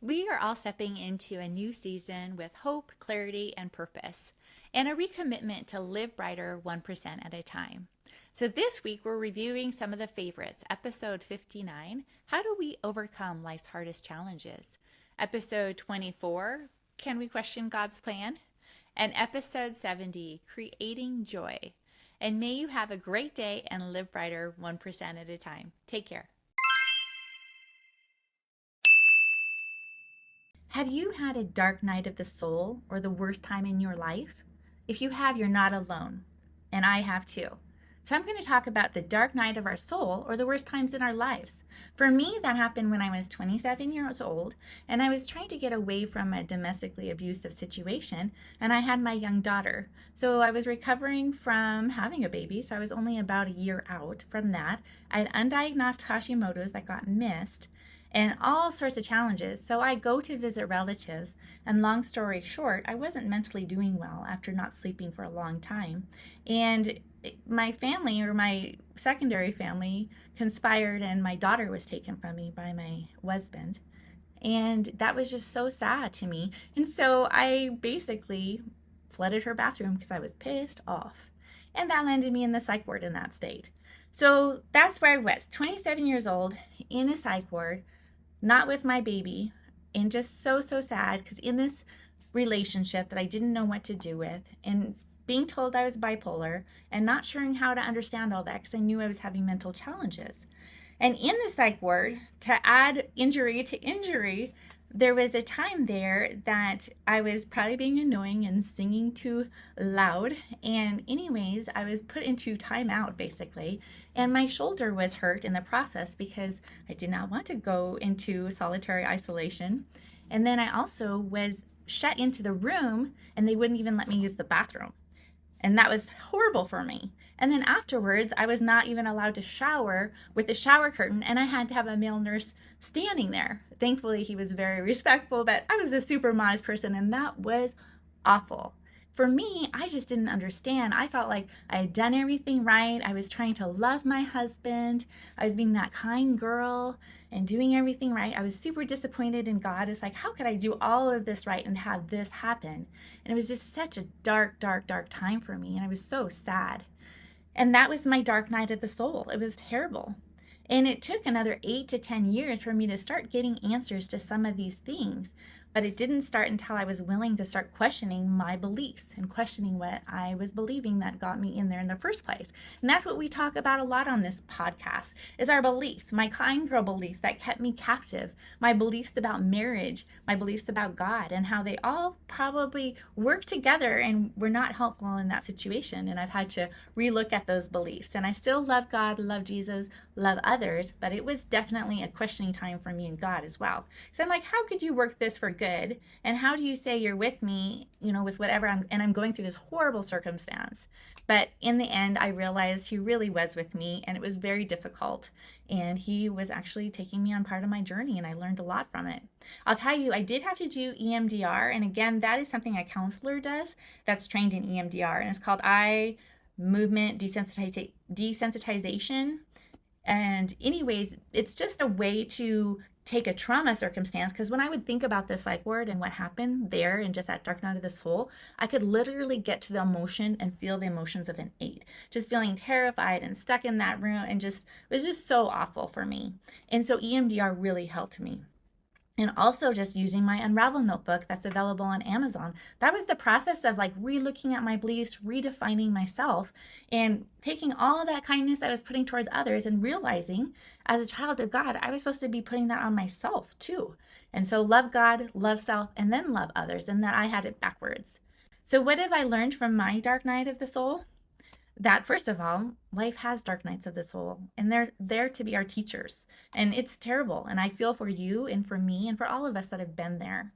We are all stepping into a new season with hope, clarity, and purpose, and a recommitment to live brighter 1% at a time. So, this week we're reviewing some of the favorites. Episode 59, How Do We Overcome Life's Hardest Challenges? Episode 24, Can We Question God's Plan? And episode 70, Creating Joy. And may you have a great day and live brighter 1% at a time. Take care. Have you had a dark night of the soul or the worst time in your life? If you have, you're not alone. And I have too. So I'm going to talk about the dark night of our soul or the worst times in our lives. For me, that happened when I was 27 years old and I was trying to get away from a domestically abusive situation, and I had my young daughter. So I was recovering from having a baby, so I was only about a year out from that. I had undiagnosed Hashimoto's that got missed and all sorts of challenges. So I go to visit relatives, and long story short, I wasn't mentally doing well after not sleeping for a long time. And my family, or my secondary family, conspired, and my daughter was taken from me by my husband. And that was just so sad to me. And so I basically flooded her bathroom because I was pissed off. And that landed me in the psych ward in that state. So that's where I was, 27 years old, in a psych ward, not with my baby, and just so sad because in this relationship that I didn't know what to do with, and being told I was bipolar and not sure how to understand all that because I knew I was having mental challenges. And in the psych ward, to add injury to injury, there was a time there that I was probably being annoying and singing too loud. And anyways, I was put into timeout basically. And my shoulder was hurt in the process because I did not want to go into solitary isolation. And then I also was shut into the room and they wouldn't even let me use the bathroom. And that was horrible for me. And then afterwards, I was not even allowed to shower with the shower curtain, and I had to have a male nurse standing there. Thankfully, he was very respectful, but I was a super modest person, and that was awful. For me, I just didn't understand. I felt like I had done everything right. I was trying to love my husband. I was being that kind girl and doing everything right. I was super disappointed in God. It's like, how could I do all of this right and have this happen? And it was just such a dark time for me. And I was so sad. And that was my dark night of the soul. It was terrible. And it took another 8 to 10 years for me to start getting answers to some of these things. But it didn't start until I was willing to start questioning my beliefs and questioning what I was believing that got me in there in the first place. And that's what we talk about a lot on this podcast, is our beliefs, my kind girl beliefs that kept me captive, my beliefs about marriage, my beliefs about God, and how they all probably work together and were not helpful in that situation. And I've had to relook at those beliefs. And I still love God, love Jesus, love others, but it was definitely a questioning time for me and God as well. So I'm like, how could you work this for good? And how do you say you're with me, with whatever I'm going through this horrible circumstance? But in the end, I realized he really was with me, and it was very difficult. And he was actually taking me on part of my journey, and I learned a lot from it. I'll tell you, I did have to do EMDR. And again, that is something a counselor does that's trained in EMDR. And it's called eye movement desensitization. And anyways, it's just a way to take a trauma circumstance, because when I would think about this psych ward and what happened there and just that dark night of the soul, I could literally get to the emotion and feel the emotions of an 8, just feeling terrified and stuck in that room, and just it was just so awful for me. And so EMDR really helped me. And also just using my Unravel notebook that's available on Amazon. That was the process of like re-looking at my beliefs, redefining myself, and taking all of that kindness I was putting towards others and realizing as a child of God, I was supposed to be putting that on myself too. And so love God, love self, and then love others, and that I had it backwards. So what have I learned from my dark night of the soul? That first of all, life has dark nights of the soul, and they're there to be our teachers. And it's terrible. And I feel for you and for me and for all of us that have been there.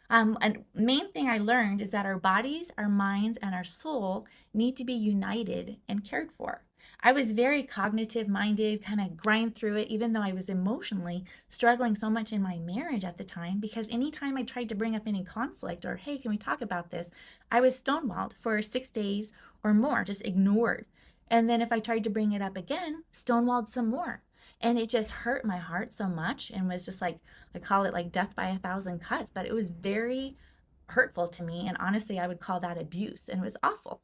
And main thing I learned is that our bodies, our minds, and our soul need to be united and cared for. I was very cognitive minded, kind of grind through it, even though I was emotionally struggling so much in my marriage at the time, because anytime I tried to bring up any conflict or, hey, can we talk about this? I was stonewalled for 6 days or more, just ignored. And then if I tried to bring it up again, stonewalled some more. And it just hurt my heart so much and was just like, I call it like death by a thousand cuts, but it was very hurtful to me. And honestly, I would call that abuse, and it was awful.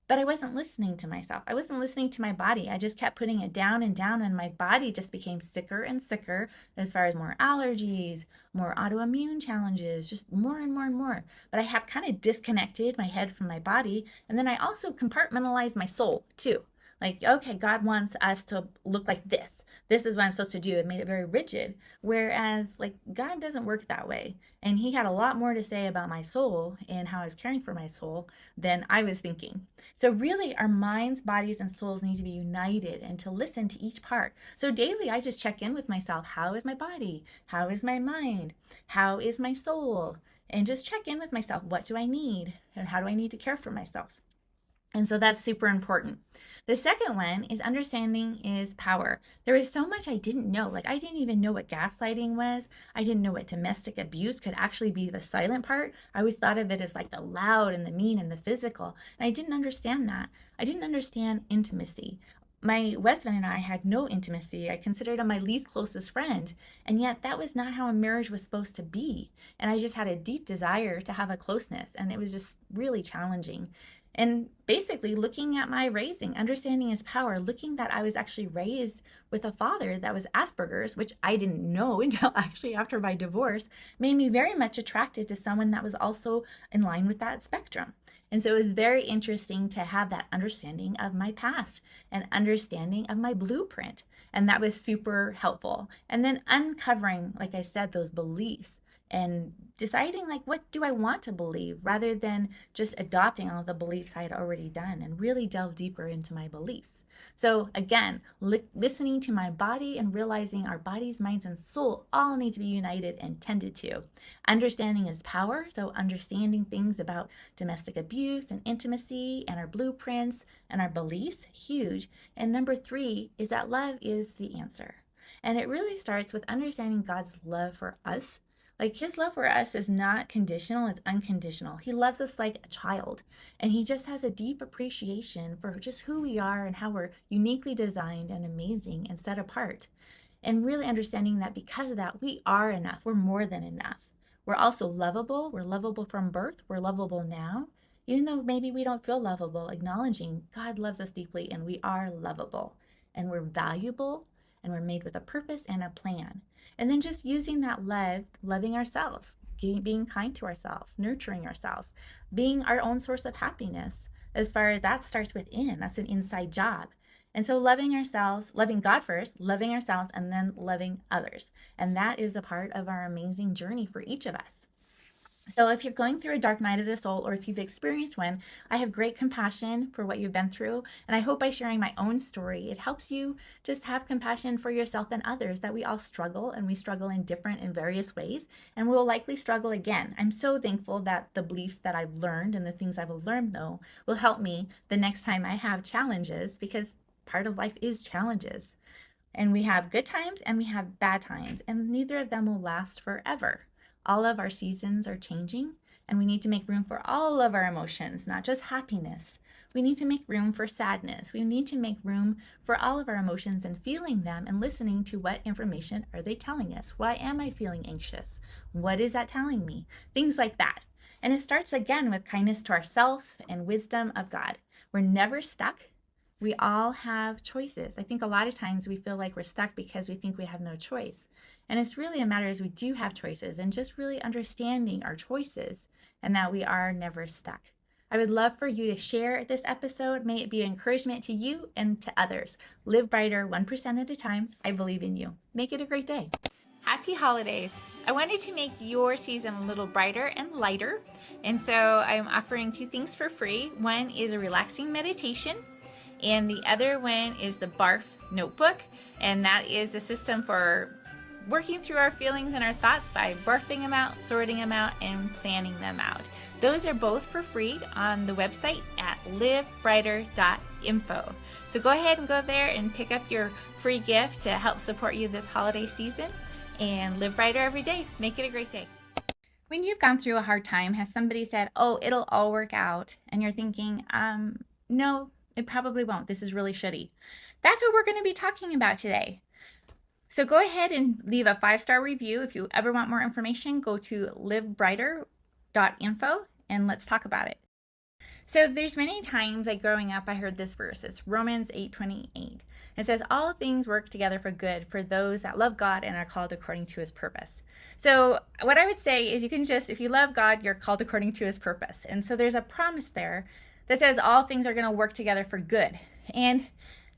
But I wasn't listening to myself. I wasn't listening to my body. I just kept putting it down and down, and my body just became sicker and sicker as far as more allergies, more autoimmune challenges, just more and more and more. But I had kind of disconnected my head from my body. And then I also compartmentalized my soul too. Like, okay, God wants us to look like this. This is what I'm supposed to do. It made it very rigid. Whereas, like, God doesn't work that way. And He had a lot more to say about my soul and how I was caring for my soul than I was thinking. So really, our minds, bodies, and souls need to be united and to listen to each part. So daily, I just check in with myself. How is my body? How is my mind? How is my soul? And just check in with myself. What do I need? And how do I need to care for myself? And so that's super important. The second one is understanding is power. There is so much I didn't know. Like, I didn't even know what gaslighting was. I didn't know what domestic abuse could actually be, the silent part. I always thought of it as like the loud and the mean and the physical. And I didn't understand that. I didn't understand intimacy. My husband and I had no intimacy. I considered him my least closest friend. And yet that was not how a marriage was supposed to be. And I just had a deep desire to have a closeness. And it was just really challenging. And basically looking at my raising, understanding his power, looking that I was actually raised with a father that was Asperger's, which I didn't know until actually after my divorce, made me very much attracted to someone that was also in line with that spectrum. And so it was very interesting to have that understanding of my past and understanding of my blueprint. And that was super helpful. And then uncovering, like I said, those beliefs and deciding, like, what do I want to believe, rather than just adopting all the beliefs I had already done, and really delve deeper into my beliefs. So again, listening to my body and realizing our bodies, minds, and soul all need to be united and tended to. Understanding is power. So understanding things about domestic abuse and intimacy and our blueprints and our beliefs, huge. And number 3 is that love is the answer. And it really starts with understanding God's love for us. Like, His love for us is not conditional, it's unconditional. He loves us like a child, and He just has a deep appreciation for just who we are and how we're uniquely designed and amazing and set apart. And really understanding that because of that, we are enough. We're more than enough. We're also lovable. We're lovable from birth. We're lovable now. Even though maybe we don't feel lovable, acknowledging God loves us deeply and we are lovable and we're valuable and we're made with a purpose and a plan. And then just using that love, loving ourselves, being kind to ourselves, nurturing ourselves, being our own source of happiness. As far as that starts within, that's an inside job. And so loving ourselves, loving God first, loving ourselves, and then loving others. And that is a part of our amazing journey for each of us. So if you're going through a dark night of the soul, or if you've experienced one, I have great compassion for what you've been through. And I hope by sharing my own story, it helps you just have compassion for yourself and others, that we all struggle, and we struggle in different and various ways, and we'll likely struggle again. I'm so thankful that the beliefs that I've learned and the things I will learn, though, will help me the next time I have challenges, because part of life is challenges. And we have good times and we have bad times, and neither of them will last forever. All of our seasons are changing, and we need to make room for all of our emotions, not just happiness. We need to make room for sadness. We need to make room for all of our emotions and feeling them and listening to what information are they telling us. Why am I feeling anxious? What is that telling me? Things like that. And it starts again with kindness to ourselves and wisdom of God. We're never stuck. We all have choices. I think a lot of times we feel like we're stuck because we think we have no choice. And it's really a matter as we do have choices, and just really understanding our choices and that we are never stuck. I would love for you to share this episode. May it be an encouragement to you and to others. Live brighter 1% at a time. I believe in you. Make it a great day. Happy holidays. I wanted to make your season a little brighter and lighter. And so I'm offering 2 things for free. One is a relaxing meditation, and the other one is the BARF notebook. And that is the system for working through our feelings and our thoughts by barfing them out, sorting them out, and planning them out. Those are both for free on the website at livebrighter.info. So go ahead and go there and pick up your free gift to help support you this holiday season, and live brighter every day. Make it a great day. When you've gone through a hard time, has somebody said, "Oh, it'll all work out," and you're thinking, no, it probably won't. This is really shitty. That's what we're going to be talking about today. So go ahead and leave a 5-star review. If you ever want more information, go to livebrighter.info and let's talk about it. So there's many times, like growing up, I heard this verse. It's Romans 8:28. It says, all things work together for good for those that love God and are called according to his purpose. So what I would say is you can just, if you love God, you're called according to his purpose. And so there's a promise there that says all things are going to work together for good. And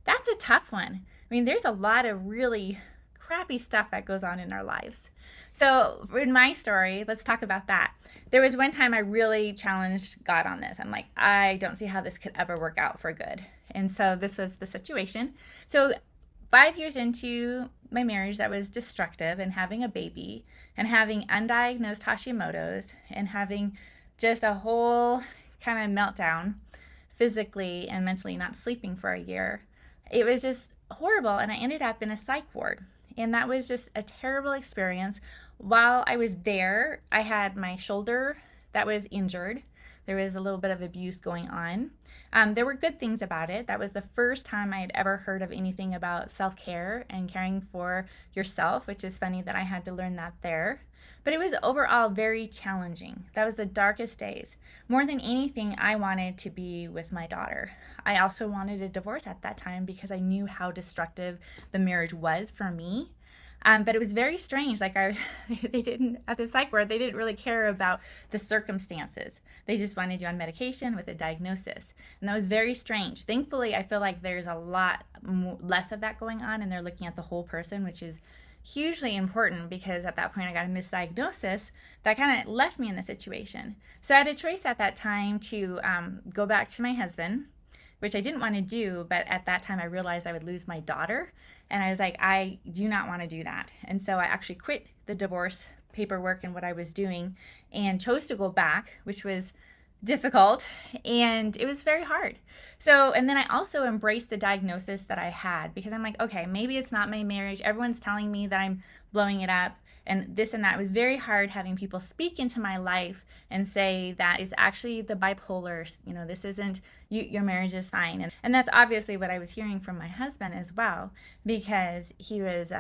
that's a tough one. I mean, there's a lot of really crappy stuff that goes on in our lives. So in my story, let's talk about that. There was one time I really challenged God on this. I'm like, I don't see how this could ever work out for good. And so this was the situation. So 5 years into my marriage that was destructive, and having a baby and having undiagnosed Hashimoto's and having just a whole kind of meltdown physically and mentally, not sleeping for a year, it was just horrible. And I ended up in a psych ward. And that was just a terrible experience. While I was there, I had my shoulder that was injured. There was a little bit of abuse going on. There were good things about it. That was the first time I had ever heard of anything about self-care and caring for yourself, which is funny that I had to learn that there. But it was overall very challenging. That was the darkest days. More than anything, I wanted to be with my daughter. I also wanted a divorce at that time because I knew how destructive the marriage was for me. But it was very strange. Like they didn't, at the psych ward, they didn't really care about the circumstances. They just wanted you on medication with a diagnosis. And that was very strange. Thankfully, I feel like there's a lot less of that going on, and they're looking at the whole person, which is hugely important, because at that point I got a misdiagnosis that kind of left me in the situation. So I had a choice at that time to go back to my husband, which I didn't want to do, but at that time I realized I would lose my daughter, and I was like, I do not want to do that. And so I actually quit the divorce paperwork and what I was doing and chose to go back, which was difficult, and it was very hard. So, and then I also embraced the diagnosis that I had, because I'm like, okay, maybe it's not my marriage. Everyone's telling me that I'm blowing it up and this and that. It was very hard having people speak into my life and say that it's actually the bipolar, this isn't, your marriage is fine. And that's obviously what I was hearing from my husband as well, because he was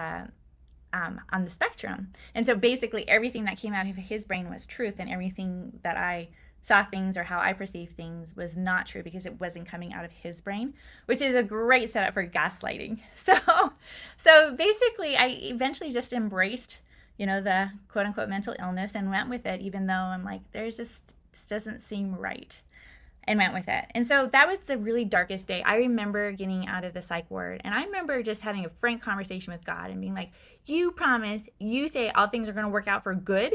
on the spectrum. And so basically everything that came out of his brain was truth, and everything that I saw things or how I perceived things was not true, because it wasn't coming out of his brain, which is a great setup for gaslighting. So basically I eventually just embraced, the quote unquote mental illness and went with it, even though I'm like, this doesn't seem right, and went with it. And so that was the really darkest day. I remember getting out of the psych ward, and I remember just having a frank conversation with God and being like, you promise, you say all things are going to work out for good.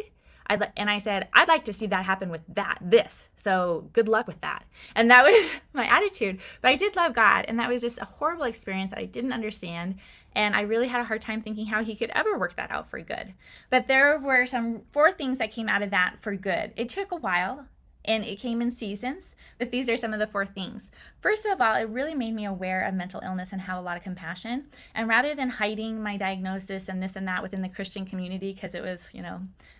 And I said, I'd like to see that happen with this. So good luck with that. And that was my attitude. But I did love God. And that was just a horrible experience that I didn't understand. And I really had a hard time thinking how he could ever work that out for good. But there were 4 things that came out of that for good. It took a while, and it came in seasons. But these are some of the 4 things. First of all, it really made me aware of mental illness and have a lot of compassion. And rather than hiding my diagnosis and this and that within the Christian community, because it was,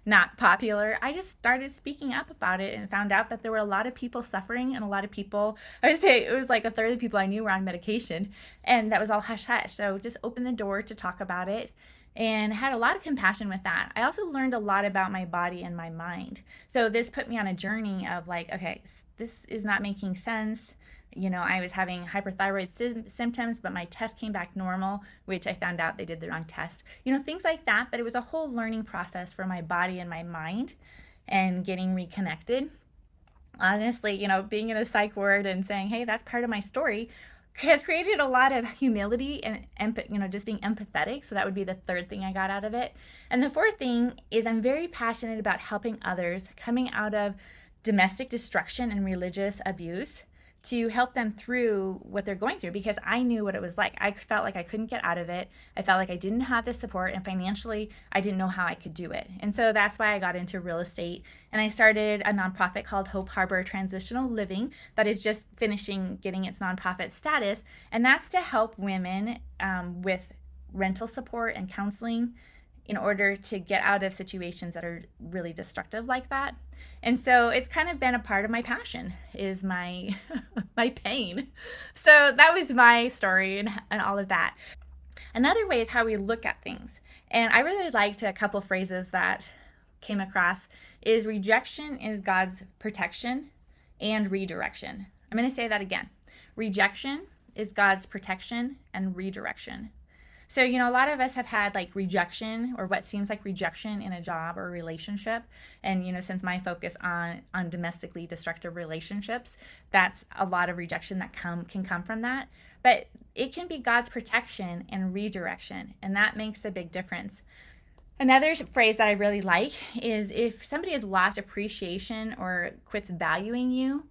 not popular, I just started speaking up about it and found out that there were a lot of people suffering, and a lot of people, I would say it was like a third of the people I knew were on medication, and that was all hush hush. So just opened the door to talk about it, and had a lot of compassion with that. I also learned a lot about my body and my mind. So this put me on a journey of like, okay, this is not making sense. I was having hyperthyroid symptoms, but my test came back normal, which I found out they did the wrong test. Things like that. But it was a whole learning process for my body and my mind, and getting reconnected. Honestly, being in a psych ward and saying, hey, that's part of my story, has created a lot of humility and just being empathetic. So that would be the 3rd thing I got out of it. And the 4th thing is I'm very passionate about helping others coming out of domestic destruction and religious abuse, to help them through what they're going through, because I knew what it was like. I felt like I couldn't get out of it. I felt like I didn't have the support, and financially I didn't know how I could do it. And so that's why I got into real estate, and I started a nonprofit called Hope Harbor Transitional Living that is just finishing getting its nonprofit status, and that's to help women with rental support and counseling in order to get out of situations that are really destructive like that. And so it's kind of been a part of my passion, is my my pain. So that was my story and all of that. Another way is how we look at things. And I really liked a couple phrases that came across is rejection is God's protection and redirection. I'm going to say that again. Rejection is God's protection and redirection. So, a lot of us have had like rejection or what seems like rejection in a job or a relationship. And, since my focus on domestically destructive relationships, that's a lot of rejection that can come from that. But it can be God's protection and redirection, and that makes a big difference. Another phrase that I really like is if somebody has lost appreciation or quits valuing you,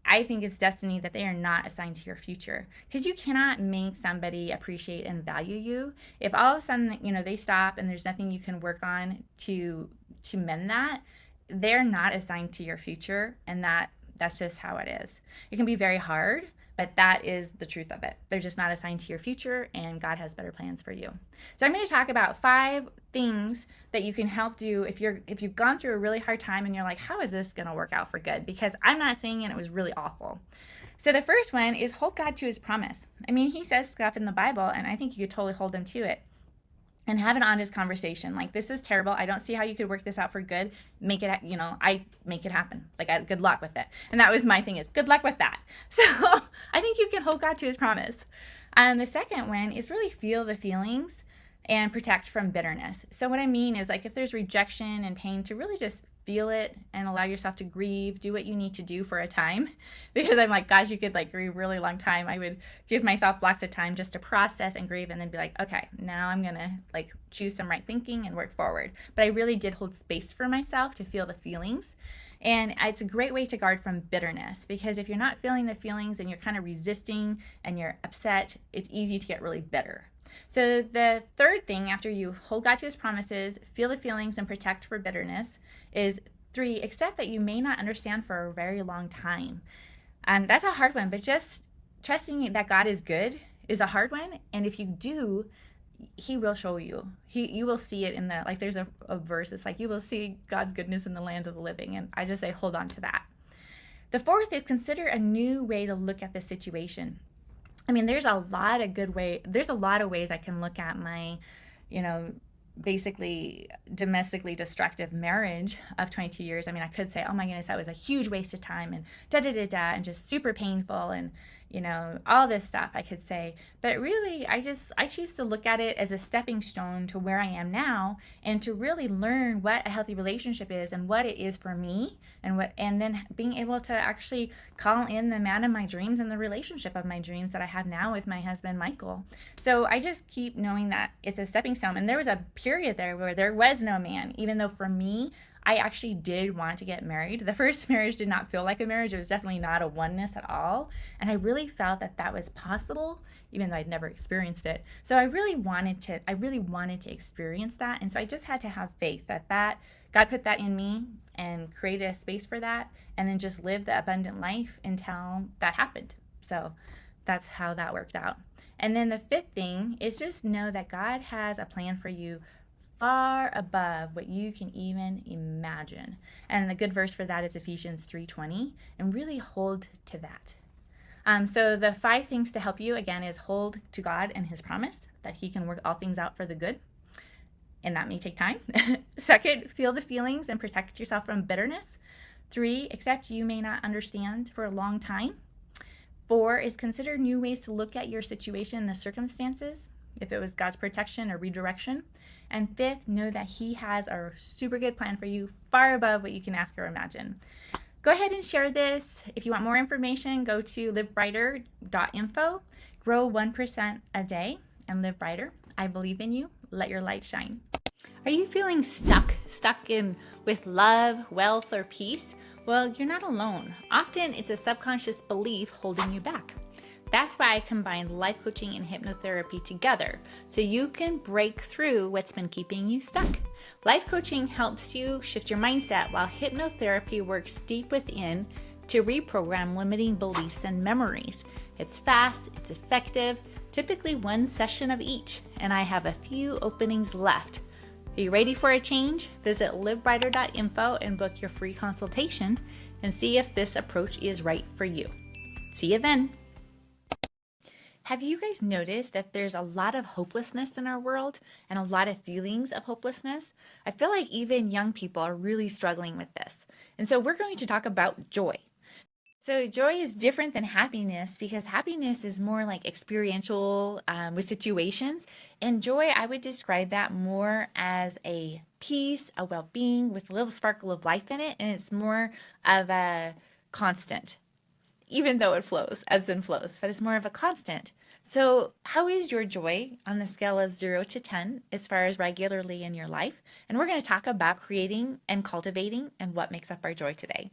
I think it's destiny that they are not assigned to your future, because you cannot make somebody appreciate and value you. If all of a sudden, they stop and there's nothing you can work on to mend that, they're not assigned to your future, and that's just how it is. It can be very hard, but that is the truth of it. They're just not assigned to your future, and God has better plans for you. So I'm going to talk about 5 things that you can help do if you've gone through a really hard time and you're like, how is this going to work out for good? Because I'm not saying it was really awful. So the first one is hold God to his promise. I mean, he says stuff in the Bible, and I think you could totally hold him to it. And have an honest conversation. Like, this is terrible. I don't see how you could work this out for good. Make it, I make it happen. Like, good luck with it. And that was my thing, is good luck with that. So I think you can hold God to his promise. The second one is really feel the feelings and protect from bitterness. So what I mean is, like, if there's rejection and pain, to really just feel it and allow yourself to grieve, do what you need to do for a time. Because I'm like, gosh, you could like grieve a really long time. I would give myself blocks of time just to process and grieve, and then be like, okay, now I'm gonna like choose some right thinking and work forward. But I really did hold space for myself to feel the feelings. And it's a great way to guard from bitterness, because if you're not feeling the feelings and you're kind of resisting and you're upset, it's easy to get really bitter. So the third thing, after you hold God to his promises, feel the feelings, and protect for bitterness, is 3, accept that you may not understand for a very long time. That's a hard one, but just trusting that God is good is a hard one. And if you do, he will show you. You will see it in the, like, there's a verse, it's like, you will see God's goodness in the land of the living. And I just say, hold on to that. The fourth is consider a new way to look at the situation. I mean, there's a lot of ways I can look at my, basically domestically destructive marriage of 22 years. I mean, I could say, oh my goodness, that was a huge waste of time, and and just super painful, and all this stuff I could say. But really, I choose to look at it as a stepping stone to where I am now, and to really learn what a healthy relationship is and what it is for me, and then being able to actually call in the man of my dreams and the relationship of my dreams that I have now with my husband, Michael. So I just keep knowing that it's a stepping stone. And there was a period there where there was no man, even though for me, I actually did want to get married. The first marriage did not feel like a marriage. It was definitely not a oneness at all. And I really felt that was possible, even though I'd never experienced it. So I really wanted to experience that. And so I just had to have faith that God put that in me and created a space for that, and then just live the abundant life until that happened. So that's how that worked out. And then the fifth thing is just know that God has a plan for you far above what you can even imagine. And the good verse for that is Ephesians 3:20, and really hold to that. So the 5 things to help you, again, is hold to God and his promise that he can work all things out for the good. And that may take time. Second, feel the feelings and protect yourself from bitterness. 3, accept you may not understand for a long time. 4 is consider new ways to look at your situation and the circumstances, if it was God's protection or redirection. And 5th, know that he has a super good plan for you, far above what you can ask or imagine. Go ahead and share this. If you want more information, go to livebrighter.info. Grow 1% a day and live brighter. I believe in you. Let your light shine. Are you feeling stuck in with love, wealth, or peace? Well, you're not alone. Often it's a subconscious belief holding you back. That's why I combined life coaching and hypnotherapy together, so you can break through what's been keeping you stuck. Life coaching helps you shift your mindset, while hypnotherapy works deep within to reprogram limiting beliefs and memories. It's fast, it's effective, typically 1 session of each, and I have a few openings left. Are you ready for a change? Visit livebrighter.info and book your free consultation and see if this approach is right for you. See you then. Have you guys noticed that there's a lot of hopelessness in our world and a lot of feelings of hopelessness? I feel like even young people are really struggling with this. And so we're going to talk about joy. So, joy is different than happiness because happiness is more like experiential with situations. And joy, I would describe that more as a peace, a well being with a little sparkle of life in it. And it's more of a constant, even though it flows, ebbs and flows, but it's more of a constant. So, how is your joy on the scale of 0 to 10 as far as regularly in your life? And we're going to talk about creating and cultivating and what makes up our joy today.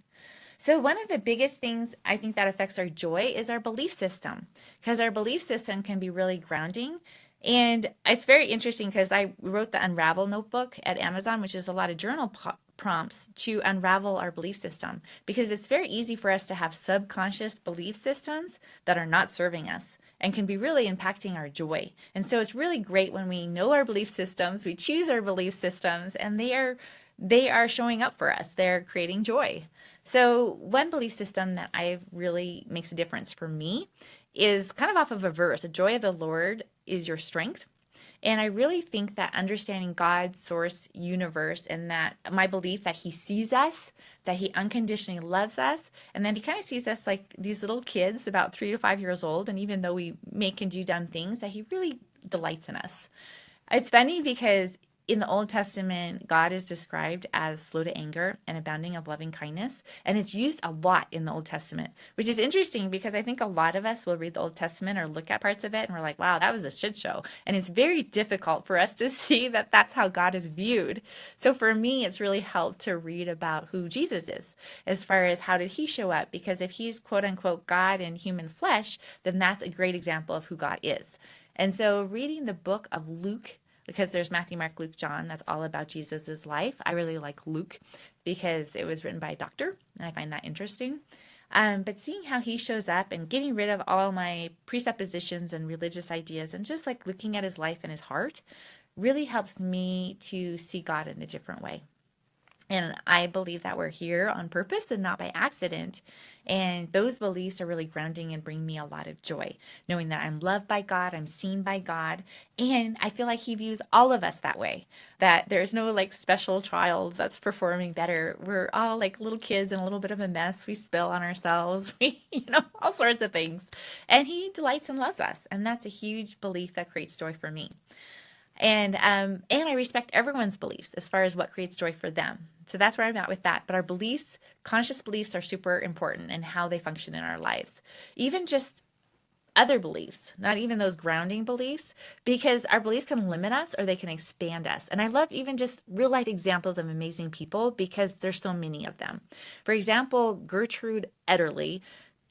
So, one of the biggest things I think that affects our joy is our belief system, because our belief system can be really grounding. And it's very interesting because I wrote the Unravel notebook at Amazon, which is a lot of journal prompts to unravel our belief system, because it's very easy for us to have subconscious belief systems that are not serving us and can be really impacting our joy. And so it's really great when we know our belief systems, we choose our belief systems, and they are showing up for us. They're creating joy. So one belief system that I really makes a difference for me is kind of off of a verse. The joy of the Lord is your strength. And I really think that understanding God's source universe and that my belief that he sees us, that he unconditionally loves us, and then he kind of sees us like these little kids about 3 to 5 years old. And even though we make and do dumb things, that he really delights in us. It's funny because in the Old Testament, God is described as slow to anger and abounding of loving kindness. And it's used a lot in the Old Testament, which is interesting because I think a lot of us will read the Old Testament or look at parts of it and we're like, wow, that was a shit show. And it's very difficult for us to see that that's how God is viewed. So for me, it's really helped to read about who Jesus is as far as how did he show up? Because if he's quote unquote God in human flesh, then that's a great example of who God is. And so reading the book of Luke, because there's Matthew, Mark, Luke, John, that's all about Jesus's life. I really like Luke because it was written by a doctor, and I find that interesting. But seeing how he shows up and getting rid of all my presuppositions and religious ideas and just like looking at his life and his heart really helps me to see God in a different way. And I believe that we're here on purpose and not by accident. And those beliefs are really grounding and bring me a lot of joy, knowing that I'm loved by God, I'm seen by God. And I feel like he views all of us that way, that there's no like special child that's performing better. We're all like little kids in a little bit of a mess. We spill on ourselves, all sorts of things. And he delights and loves us. And that's a huge belief that creates joy for me. And I respect everyone's beliefs as far as what creates joy for them. So that's where I'm at with that. But our beliefs, conscious beliefs, are super important in how they function in our lives. Even just other beliefs, not even those grounding beliefs, because our beliefs can limit us or they can expand us. And I love even just real life examples of amazing people because there's so many of them. For example, Gertrude Ederle.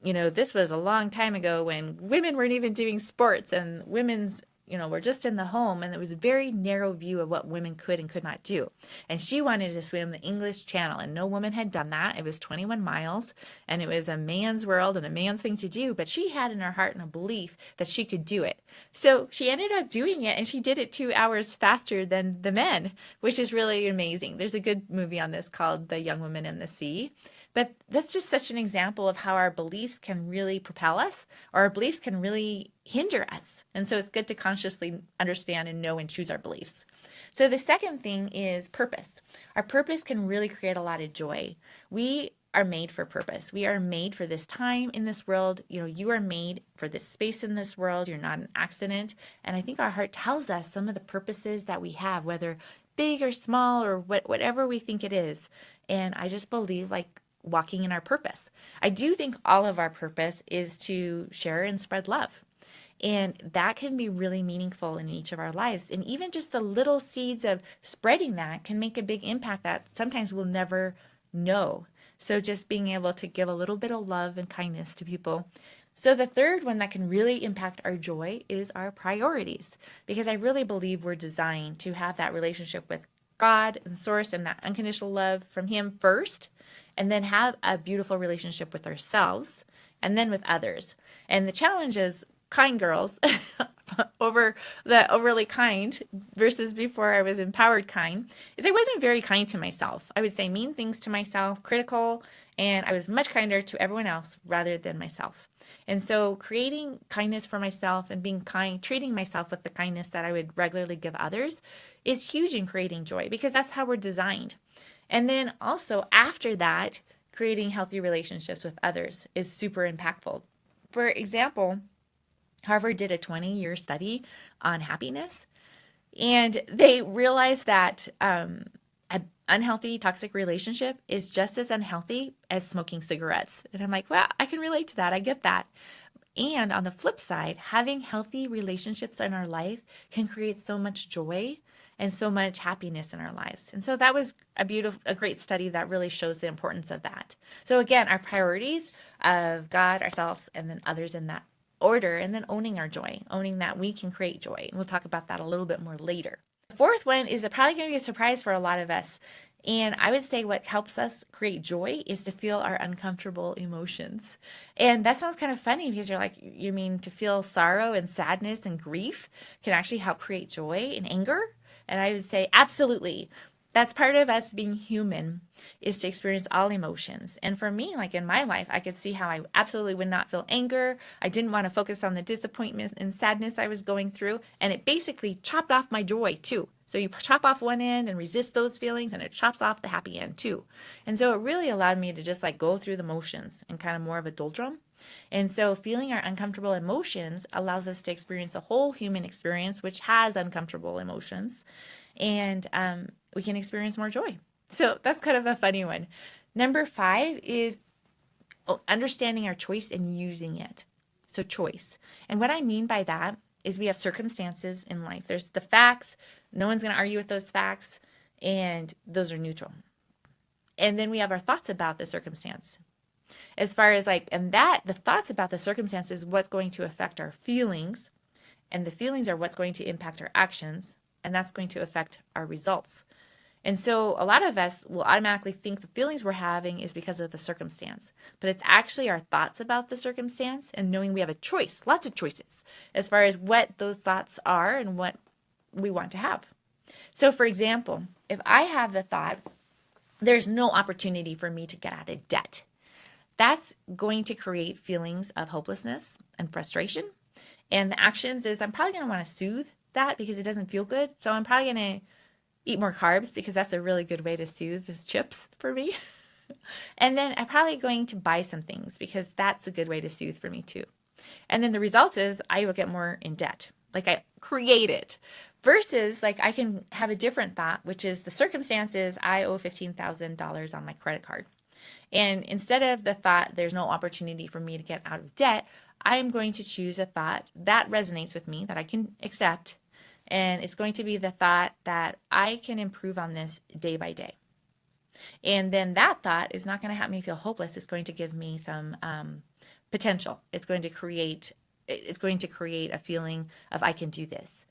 This was a long time ago when women weren't even doing sports and women's were just in the home, and it was a very narrow view of what women could and could not do. And she wanted to swim the English Channel, and no woman had done that. It was 21 miles, and it was a man's world and a man's thing to do, but she had in her heart and a belief that she could do it. So she ended up doing it, and she did it 2 hours faster than the men, which is really amazing. There's a good movie on this called The Young Woman in the Sea. But that's just such an example of how our beliefs can really propel us, or our beliefs can really hinder us. And so it's good to consciously understand and know and choose our beliefs. So the second thing is purpose. Our purpose can really create a lot of joy. We are made for purpose. We are made for this time in this world. You are made for this space in this world. You're not an accident. And I think our heart tells us some of the purposes that we have, whether big or small or whatever we think it is. And I just believe walking in our purpose. I do think all of our purpose is to share and spread love. And that can be really meaningful in each of our lives. And even just the little seeds of spreading that can make a big impact that sometimes we'll never know. So just being able to give a little bit of love and kindness to people. So the third one that can really impact our joy is our priorities, because I really believe we're designed to have that relationship with God and source and that unconditional love from him first, and then have a beautiful relationship with ourselves and then with others. And the challenge is, kind girls, over the overly kind versus before I was empowered kind, is I wasn't very kind to myself. I would say mean things to myself, critical, and I was much kinder to everyone else rather than myself. And so creating kindness for myself and being kind, treating myself with the kindness that I would regularly give others is huge in creating joy, because that's how we're designed. And then also after that, creating healthy relationships with others is super impactful. For example, Harvard did a 20-year study on happiness, and they realized that an unhealthy, toxic relationship is just as unhealthy as smoking cigarettes. And I'm like, well, I can relate to that. I get that. And on the flip side, having healthy relationships in our life can create so much joy and so much happiness in our lives. And so that was a great study that really shows the importance of that. So again, our priorities of God, ourselves, and then others in that order, and then owning our joy, owning that we can create joy. And we'll talk about that a little bit more later. The fourth one is probably going to be a surprise for a lot of us. And I would say what helps us create joy is to feel our uncomfortable emotions. And that sounds kind of funny, because you're like, you mean to feel sorrow and sadness and grief can actually help create joy and anger? And I would say absolutely. That's part of us being human, is to experience all emotions. And for me, like in my life, I could see how I absolutely would not feel anger. I didn't want to focus on the disappointment and sadness I was going through. And it basically chopped off my joy too. So you chop off one end and resist those feelings, and it chops off the happy end too. And so it really allowed me to just like go through the motions and kind of more of a doldrum. And so feeling our uncomfortable emotions allows us to experience the whole human experience, which has uncomfortable emotions. And we can experience more joy. So that's kind of a funny one. Number 5 is understanding our choice and using it. So choice. And what I mean by that is we have circumstances in life. There's the facts. No one's going to argue with those facts, and those are neutral. And then we have our thoughts about the circumstance. As far as the thoughts about the circumstance is what's going to affect our feelings, and the feelings are what's going to impact our actions, and that's going to affect our results. And so a lot of us will automatically think the feelings we're having is because of the circumstance, but it's actually our thoughts about the circumstance, and knowing we have a choice, lots of choices, as far as what those thoughts are and what we want to have. So for example, if I have the thought, there's no opportunity for me to get out of debt, that's going to create feelings of hopelessness and frustration. And the actions is I'm probably going to want to soothe that because it doesn't feel good. So I'm probably going to eat more carbs, because that's a really good way to soothe is chips for me. And then I'm probably going to buy some things, because that's a good way to soothe for me too. And then the result is I will get more in debt. Like I create it. Versus like I can have a different thought, which is the circumstances, I owe $15,000 on my credit card. And instead of the thought, there's no opportunity for me to get out of debt, I am going to choose a thought that resonates with me, that I can accept. And it's going to be the thought that I can improve on this day by day. And then that thought is not going to have me feel hopeless. It's going to give me some potential. It's going to create a feeling of I can do this.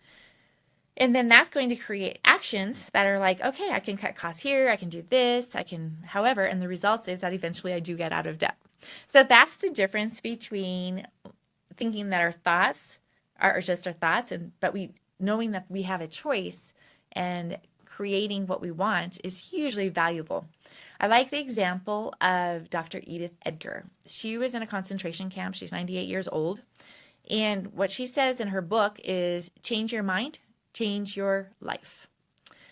And then that's going to create actions that are like, okay, I can cut costs here, I can do this, however, and the result is that eventually I do get out of debt. So that's the difference between thinking that our thoughts are just our thoughts, but knowing that we have a choice and creating what we want is hugely valuable. I like the example of Dr. Edith Edgar. She was in a concentration camp. She's 98 years old. And what she says in her book is change your mind, change your life.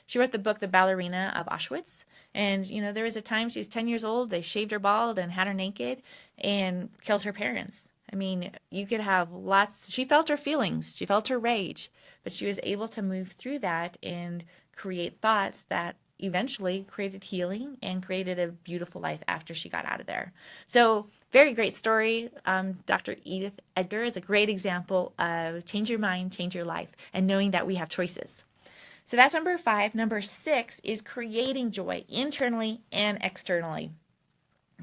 She wrote the book, The Ballerina of Auschwitz. And, there was a time she was 10 years old. They shaved her bald and had her naked and killed her parents. I mean, you could have she felt her feelings. She felt her rage. But she was able to move through that and create thoughts that eventually created healing and created a beautiful life after she got out of there. So very great story. Dr. Edith Edgar is a great example of change your mind, change your life, and knowing that we have choices. So that's number 5. Number 6 is creating joy internally and externally.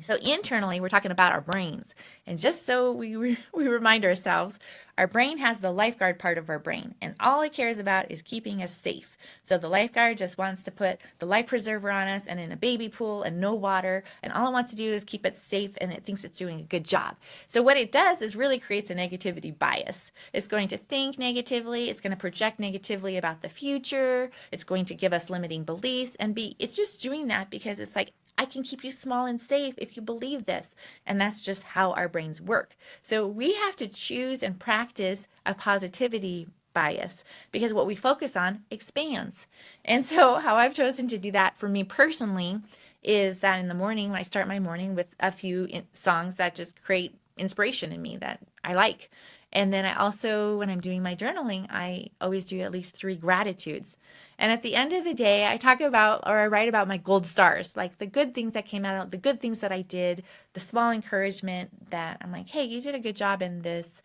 So internally, we're talking about our brains. And just so we remind ourselves, our brain has the lifeguard part of our brain. And all it cares about is keeping us safe. So the lifeguard just wants to put the life preserver on us and in a baby pool and no water. And all it wants to do is keep it safe, and it thinks it's doing a good job. So what it does is really creates a negativity bias. It's going to think negatively. It's going to project negatively about the future. It's going to give us limiting beliefs. And it's just doing that because it's like, I can keep you small and safe if you believe this. And that's just how our brains work. So we have to choose and practice a positivity bias, because what we focus on expands. And so how I've chosen to do that for me personally is that in the morning, when I start my morning with a few songs that just create inspiration in me that I like. And then I also, when I'm doing my journaling, I always do at least 3 gratitudes. And at the end of the day, I talk about, or I write about my gold stars, like the good things that came out, the good things that I did, the small encouragement that I'm like, hey, you did a good job in this,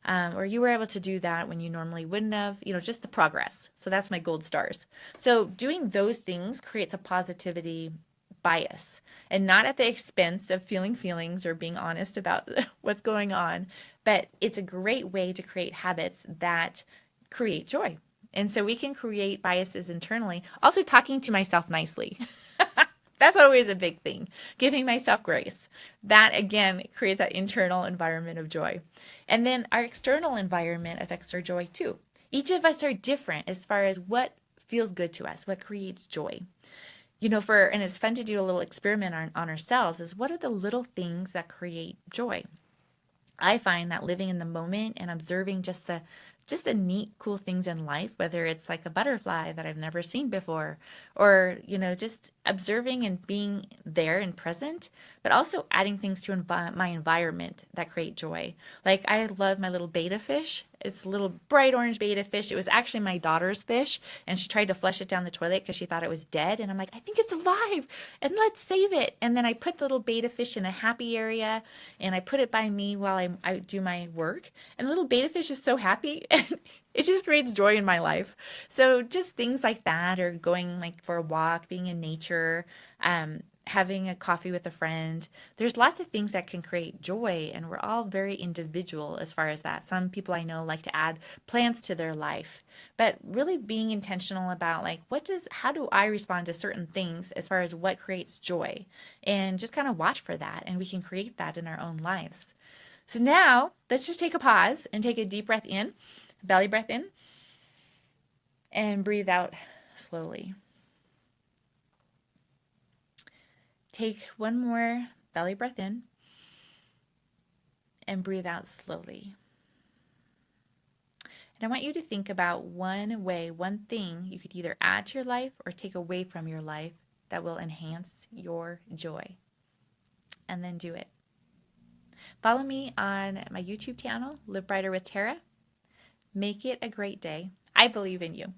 or you were able to do that when you normally wouldn't have, just the progress. So that's my gold stars. So doing those things creates a positivity bias, and not at the expense of feeling feelings or being honest about what's going on, but it's a great way to create habits that create joy. And so we can create biases internally. Also, talking to myself nicely. That's always a big thing. Giving myself grace. That, again, creates that internal environment of joy. And then our external environment affects our joy too. Each of us are different as far as what feels good to us, what creates joy. And it's fun to do a little experiment on ourselves, is what are the little things that create joy? I find that living in the moment and observing just the neat, cool things in life, whether it's like a butterfly that I've never seen before, or, just observing and being there and present, but also adding things to my environment that create joy. Like I love my little betta fish. It's a little bright orange betta fish. It was actually my daughter's fish, and she tried to flush it down the toilet because she thought it was dead. And I'm like, I think it's alive, and let's save it. And then I put the little betta fish in a happy area, and I put it by me while I do my work. And the little betta fish is so happy, and it just creates joy in my life. So just things like that, or going like for a walk, being in nature, having a coffee with a friend. There's lots of things that can create joy, and we're all very individual as far as that. Some people I know like to add plants to their life, but really being intentional about like, how do I respond to certain things as far as what creates joy, and just kind of watch for that, and we can create that in our own lives. So now let's just take a pause and take a deep breath in, belly breath in, and breathe out slowly. Take one more belly breath in and breathe out slowly. And I want you to think about one thing you could either add to your life or take away from your life that will enhance your joy. And then do it. Follow me on my YouTube channel, Live Brighter with Tara. Make it a great day. I believe in you.